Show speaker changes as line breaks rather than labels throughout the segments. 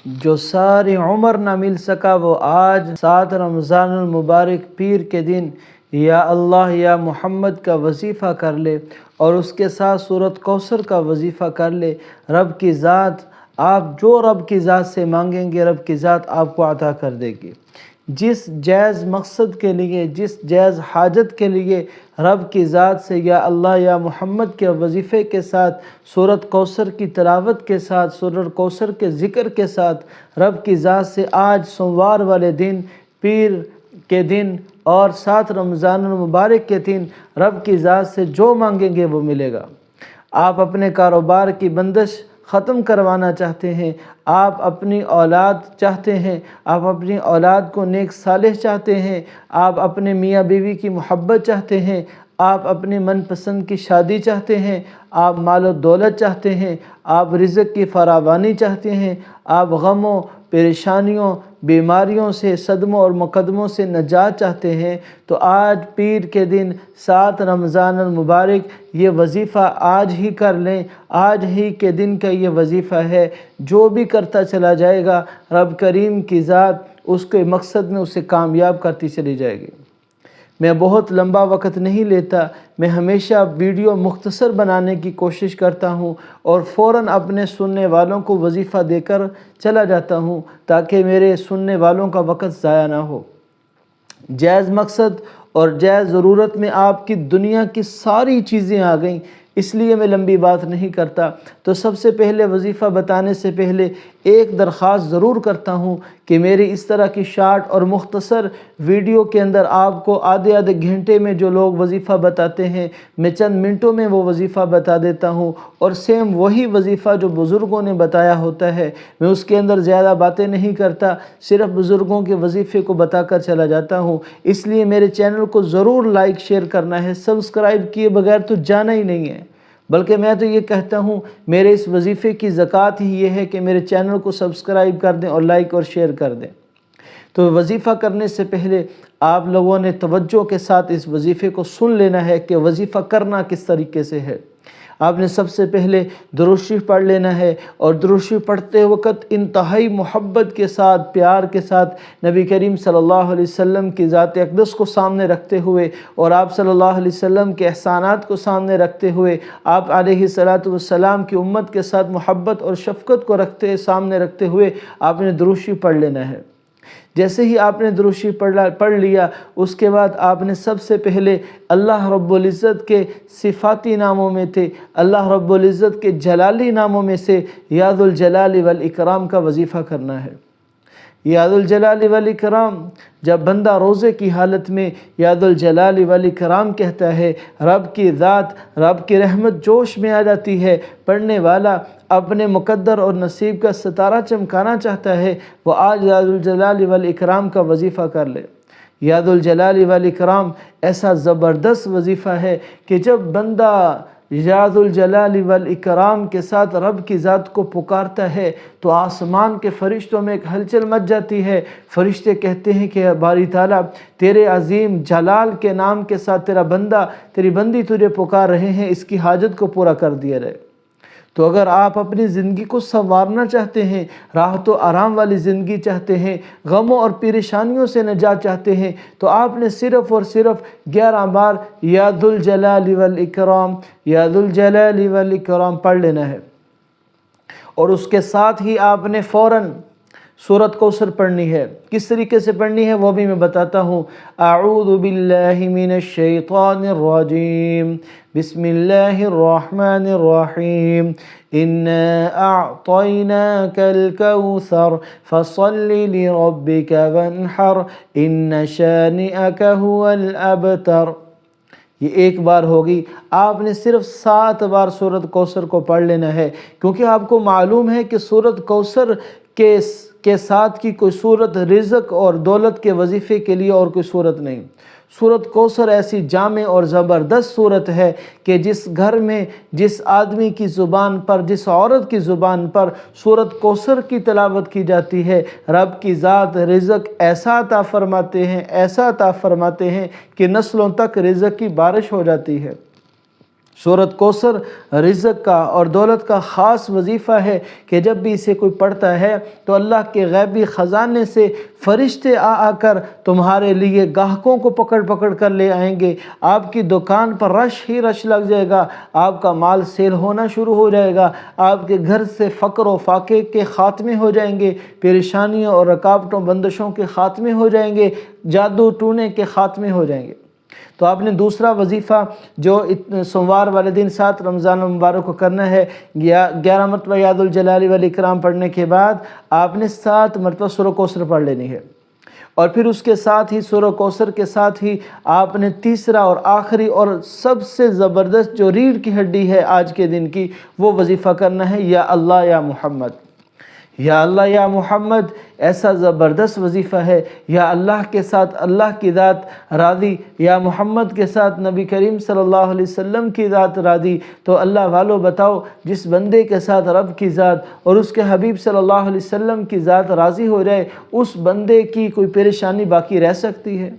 جو ساری عمر نہ مل سکا وہ آج 7 رمضان المبارک پیر کے دن یا اللہ یا محمد کا وظیفہ کر لے اور اس کے ساتھ سورۃ کوثر کا وظیفہ کر لے۔ رب کی ذات، آپ جو رب کی ذات سے مانگیں گے رب کی ذات آپ کو عطا کر دے گی۔ جس جائز مقصد کے لیے، جس جائز حاجت کے لیے رب کی ذات سے یا اللہ یا محمد کے وظیفے کے ساتھ، سورۃ کوثر کی تلاوت کے ساتھ، سورۃ کوثر کے ذکر کے ساتھ رب کی ذات سے آج سوموار والے دن، پیر کے دن اور 7 رمضان المبارک کے دن رب کی ذات سے جو مانگیں گے وہ ملے گا۔ آپ اپنے کاروبار کی بندش ختم کروانا چاہتے ہیں، آپ اپنی اولاد چاہتے ہیں، آپ اپنی اولاد کو نیک صالح چاہتے ہیں، آپ اپنے میاں بیوی کی محبت چاہتے ہیں، آپ اپنے من پسند کی شادی چاہتے ہیں، آپ مال و دولت چاہتے ہیں، آپ رزق کی فراوانی چاہتے ہیں، آپ غموں، پریشانیوں، بیماریوں سے، صدموں اور مقدموں سے نجات چاہتے ہیں، تو آج پیر کے دن 7 رمضان المبارک یہ وظیفہ آج ہی کر لیں۔ آج ہی کے دن کا یہ وظیفہ ہے، جو بھی کرتا چلا جائے گا رب کریم کی ذات اس کے مقصد میں اسے کامیاب کرتی چلی جائے گی۔ میں بہت لمبا وقت نہیں لیتا، میں ہمیشہ ویڈیو مختصر بنانے کی کوشش کرتا ہوں اور فوراً اپنے سننے والوں کو وظیفہ دے کر چلا جاتا ہوں تاکہ میرے سننے والوں کا وقت ضائع نہ ہو۔ جائز مقصد اور جائز ضرورت میں آپ کی دنیا کی ساری چیزیں آ گئیں، اس لیے میں لمبی بات نہیں کرتا۔ تو سب سے پہلے وظیفہ بتانے سے پہلے ایک درخواست ضرور کرتا ہوں کہ میری اس طرح کی شارٹ اور مختصر ویڈیو کے اندر آپ کو آدھے آدھے گھنٹے میں جو لوگ وظیفہ بتاتے ہیں، میں چند منٹوں میں وہ وظیفہ بتا دیتا ہوں، اور سیم وہی وظیفہ جو بزرگوں نے بتایا ہوتا ہے، میں اس کے اندر زیادہ باتیں نہیں کرتا، صرف بزرگوں کے وظیفے کو بتا کر چلا جاتا ہوں۔ اس لیے میرے چینل کو ضرور لائک شیئر کرنا ہے، سبسکرائب کیے بغیر تو جانا ہی نہیں ہے۔ بلکہ میں تو یہ کہتا ہوں میرے اس وظیفے کی زکوٰۃ ہی یہ ہے کہ میرے چینل کو سبسکرائب کر دیں اور لائک اور شیئر کر دیں۔ تو وظیفہ کرنے سے پہلے آپ لوگوں نے توجہ کے ساتھ اس وظیفے کو سن لینا ہے کہ وظیفہ کرنا کس طریقے سے ہے۔ آپ نے سب سے پہلے درود شریف پڑھ لینا ہے، اور درود شریف پڑھتے وقت انتہائی محبت کے ساتھ، پیار کے ساتھ نبی کریم صلی اللہ علیہ وسلم کی ذات اقدس کو سامنے رکھتے ہوئے اور آپ صلی اللہ علیہ وسلم کے احسانات کو سامنے رکھتے ہوئے، آپ علیہ السلام کی امت کے ساتھ محبت اور شفقت کو سامنے رکھتے ہوئے آپ نے درود شریف پڑھ لینا ہے۔ جیسے ہی آپ نے درود شریف پڑھ لیا، اس کے بعد آپ نے سب سے پہلے اللہ رب العزت کے صفاتی ناموں میں تھے، اللہ رب العزت کے جلالی ناموں میں سے یا ذو الجلال والاکرام کا وظیفہ کرنا ہے۔ یا ذو الجلال والاکرام، جب بندہ روزے کی حالت میں یا ذو الجلال والاکرام کہتا ہے، رب کی ذات، رب کی رحمت جوش میں آ جاتی ہے۔ پڑھنے والا اپنے مقدر اور نصیب کا ستارہ چمکانا چاہتا ہے، وہ آج یا ذو الجلال والاکرام کا وظیفہ کر لے۔ یا ذو الجلال والاکرام ایسا زبردست وظیفہ ہے کہ جب بندہ یا ذو الجلال والاکرام کے ساتھ رب کی ذات کو پکارتا ہے تو آسمان کے فرشتوں میں ایک ہلچل مچ جاتی ہے۔ فرشتے کہتے ہیں کہ باری تعالیٰ، تیرے عظیم جلال کے نام کے ساتھ تیرا بندہ، تیری بندی تجھے پکار رہے ہیں، اس کی حاجت کو پورا کر دیا جائے۔ تو اگر آپ اپنی زندگی کو سنوارنا چاہتے ہیں، راحت و آرام والی زندگی چاہتے ہیں، غموں اور پریشانیوں سے نجات چاہتے ہیں، تو آپ نے صرف اور صرف 11 بار یا ذو الجلال والاکرام، یا ذو الجلال والاکرام پڑھ لینا ہے، اور اس کے ساتھ ہی آپ نے فوراً سورۃ کوثر پڑھنی ہے۔ کس طریقے سے پڑھنی ہے وہ بھی میں بتاتا ہوں۔ اعوذ باللہ من الشیطان الرجیم، بسم اللہ الرحمن الرحیم، انا اعطیناک الکوثر فصل لربک وانحر ان شانئک هو الابتر۔ یہ ایک بار ہوگی۔ آپ نے صرف 7 بار سورۃ کوثر کو پڑھ لینا ہے، کیونکہ آپ کو معلوم ہے کہ سورۃ کوثر کے ساتھ کی کوئی صورت رزق اور دولت کے وظیفے کے لیے اور کوئی صورت نہیں۔ سورۃ کوثر ایسی جامع اور زبردست صورت ہے کہ جس گھر میں، جس آدمی کی زبان پر، جس عورت کی زبان پر سورۃ کوثر کی تلاوت کی جاتی ہے، رب کی ذات رزق ایسا عطا فرماتے ہیں، ایسا عطا فرماتے ہیں کہ نسلوں تک رزق کی بارش ہو جاتی ہے۔ سورۃ کوثر رزق کا اور دولت کا خاص وظیفہ ہے کہ جب بھی اسے کوئی پڑھتا ہے تو اللہ کے غیبی خزانے سے فرشتے آ کر تمہارے لیے گاہکوں کو پکڑ پکڑ کر لے آئیں گے۔ آپ کی دکان پر رش ہی رش لگ جائے گا، آپ کا مال سیل ہونا شروع ہو جائے گا، آپ کے گھر سے فقر و فاقے کے خاتمے ہو جائیں گے، پریشانیوں اور رکاوٹوں بندشوں کے خاتمے ہو جائیں گے، جادو ٹونے کے خاتمے ہو جائیں گے۔ تو آپ نے دوسرا وظیفہ جو سوموار والے دن 7 رمضان المبارک کو کرنا ہے، 11 مرتبہ یاد الجلال والاکرام پڑھنے کے بعد آپ نے 7 مرتبہ سورہ کوثر پڑھ لینی ہے، اور پھر اس کے ساتھ ہی سورہ کوثر کے ساتھ ہی آپ نے تیسرا اور آخری اور سب سے زبردست جو ریڑھ کی ہڈی ہے آج کے دن کی، وہ وظیفہ کرنا ہے یا اللہ یا محمد۔ یا اللہ یا محمد ایسا زبردست وظیفہ ہے، یا اللہ کے ساتھ اللہ کی ذات راضی، یا محمد کے ساتھ نبی کریم صلی اللہ علیہ وسلم کی ذات راضی۔ تو اللہ والو بتاؤ، جس بندے کے ساتھ رب کی ذات اور اس کے حبیب صلی اللہ علیہ وسلم کی ذات راضی ہو جائے، اس بندے کی کوئی پریشانی باقی رہ سکتی ہے؟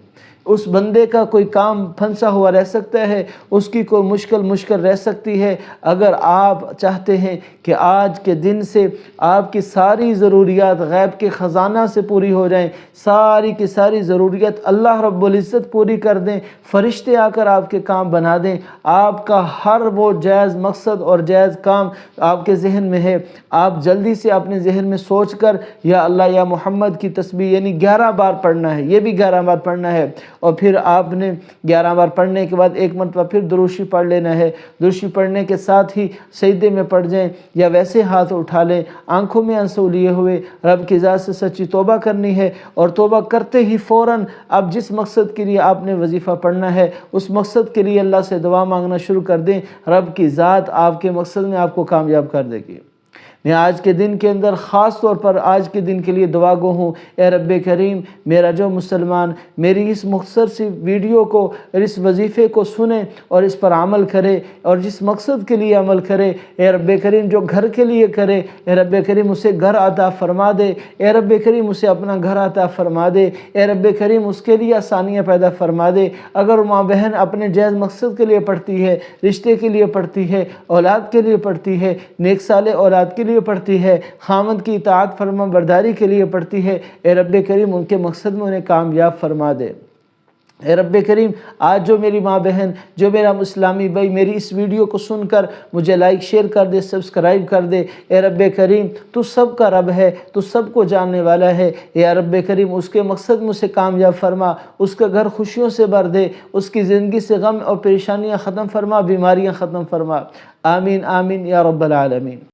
اس بندے کا کوئی کام پھنسا ہوا رہ سکتا ہے؟ اس کی کوئی مشکل رہ سکتی ہے؟ اگر آپ چاہتے ہیں کہ آج کے دن سے آپ کی ساری ضروریات غیب کے خزانہ سے پوری ہو جائیں، ساری کی ساری ضروریات اللہ رب العزت پوری کر دیں، فرشتے آ کر آپ کے کام بنا دیں، آپ کا ہر وہ جائز مقصد اور جائز کام آپ کے ذہن میں ہے، آپ جلدی سے اپنے ذہن میں سوچ کر یا اللہ یا محمد کی تسبیح یعنی 11 بار پڑھنا ہے، یہ بھی 11 بار پڑھنا ہے، اور پھر آپ نے 11 بار پڑھنے کے بعد 1 مرتبہ پھر دروشی پڑھ لینا ہے۔ دروشی پڑھنے کے ساتھ ہی سجدے میں پڑ جائیں یا ویسے ہاتھ اٹھا لیں، آنکھوں میں آنسو لیے ہوئے رب کی ذات سے سچی توبہ کرنی ہے، اور توبہ کرتے ہی فوراً اب جس مقصد کے لیے آپ نے وظیفہ پڑھنا ہے اس مقصد کے لیے اللہ سے دعا مانگنا شروع کر دیں، رب کی ذات آپ کے مقصد میں آپ کو کامیاب کر دے گی۔ میں آج کے دن کے اندر خاص طور پر آج کے دن کے لیے دعا گو ہوں، اے رب کریم میرا جو مسلمان میری اس مختصر سی ویڈیو کو اور اس وظیفے کو سنے اور اس پر عمل کرے اور جس مقصد کے لیے عمل کرے، اے رب کریم جو گھر کے لیے کرے، اے رب کریم اسے گھر عطا فرما دے، اے رب کریم اسے اپنا گھر عطا فرما دے، اے رب کریم اس کے لیے آسانیاں پیدا فرما دے۔ اگر ماں بہن اپنے جائز مقصد کے لیے پڑھتی ہے، رشتے کے لیے پڑھتی ہے، اولاد کے لیے پڑھتی ہے، نیک صالح اولاد کے لیے پڑھتی ہے، خامد کی اطاعت فرما برداری کے لیے پڑھتی ہے، اے رب کریم ان کے مقصد میں انہیں کامیاب فرما دے۔ اے رب کریم آج جو میری ماں بہن، جو میرا اسلامی بھائی میری اس ویڈیو کو سن کر مجھے لائک شیئر کر دے، سبسکرائب کر دے، اے رب کریم تو سب کا رب ہے، تو سب کو جاننے والا ہے، اے رب کریم اس کے مقصد میں اسے کامیاب فرما، اس کا گھر خوشیوں سے بھر دے، اس کی زندگی سے غم اور پریشانیاں ختم فرما، بیماریاں ختم فرما، آمین آمین یا رب العالمین۔